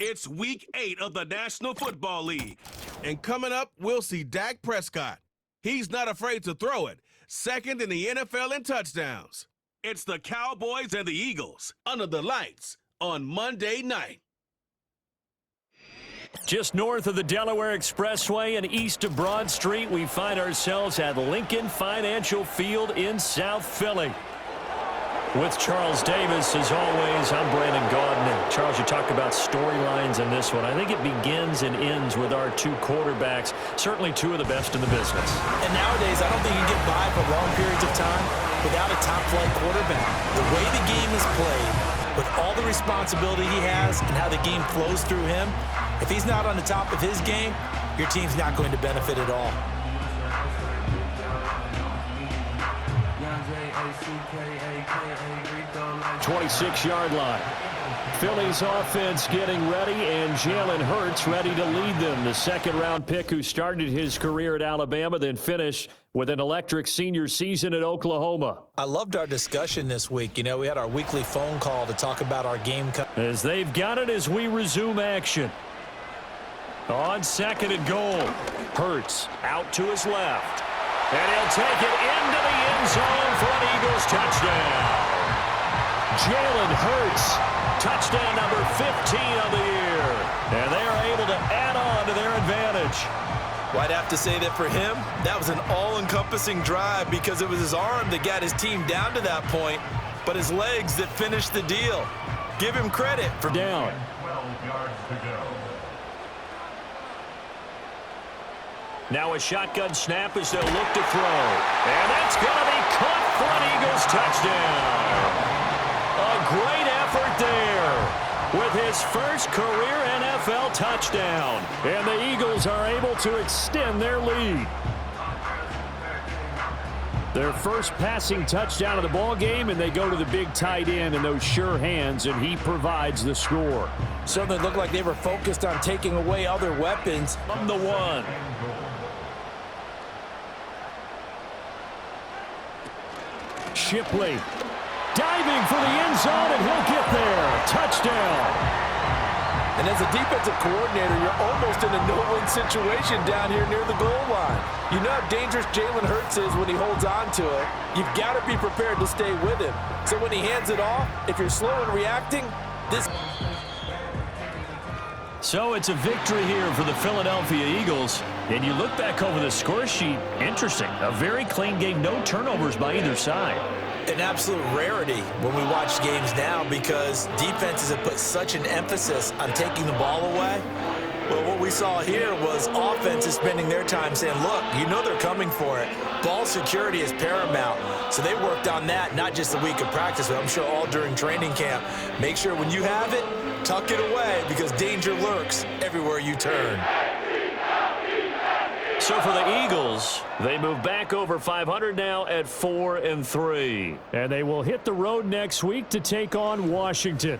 It's Week 8 of the National Football League. And coming up, we'll see Dak Prescott. He's not afraid to throw it. Second in the NFL in touchdowns. It's the Cowboys and the Eagles Under the lights on Monday night. Just north of the Delaware Expressway and east of Broad Street, we find ourselves at Lincoln Financial Field in South Philly. With Charles Davis, as always, I'm Brandon Gaudin. Charles, you talk about storylines in this one. I think it begins and ends with our two quarterbacks, certainly two of the best in the business. And nowadays, I don't think you can get by for long periods of time without a top-flight quarterback. The way the game is played, with all the responsibility he has and how the game flows through him, if he's not on the top of his game, your team's not going to benefit at all. 26-yard line. Philly's offense getting ready, and Jalen Hurts ready to lead them. The second-round pick who started his career at Alabama, then finished with an electric senior season at Oklahoma. I loved our discussion this week. You know, we had our weekly phone call to talk about our game. As they've got it as we resume action. On second and goal, Hurts out to his left. And he'll take it into the end zone for an Eagles touchdown. Jalen Hurts, touchdown number 15 of the year. And they are able to add on to their advantage. Well, I'd have to say that for him, that was an all-encompassing drive because it was his arm that got his team down to that point, but his legs that finished the deal. Give him credit for down. 12 yards to go. Now a shotgun snap as they'll look to throw. And that's going to be caught for an Eagles touchdown. A great effort there with his first career NFL touchdown. And the Eagles are able to extend their lead. Their first passing touchdown of the ball game, and they go to the big tight end in those sure hands, and he provides the score. Certainly looked like they were focused on taking away other weapons. From the one. Shipley diving for the end zone, and he'll get there. Touchdown. And as a defensive coordinator, you're almost in a no-win situation down here near the goal line. You know how dangerous Jalen Hurts is when he holds on to it. You've got to be prepared to stay with him. So when he hands it off, if you're slow in reacting, this... So it's a victory here for the Philadelphia Eagles. And you look back over the score sheet, interesting. A very clean game, no turnovers by either side. An absolute rarity when we watch games now because defenses have put such an emphasis on taking the ball away. Well, what we saw here was offenses spending their time saying, look, you know they're coming for it. Ball security is paramount. So they worked on that, not just a week of practice, but I'm sure all during training camp. Make sure when you have it, tuck it away because danger lurks everywhere you turn. So for the Eagles, they move back over 500 now at 4-3. And they will hit the road next week to take on Washington.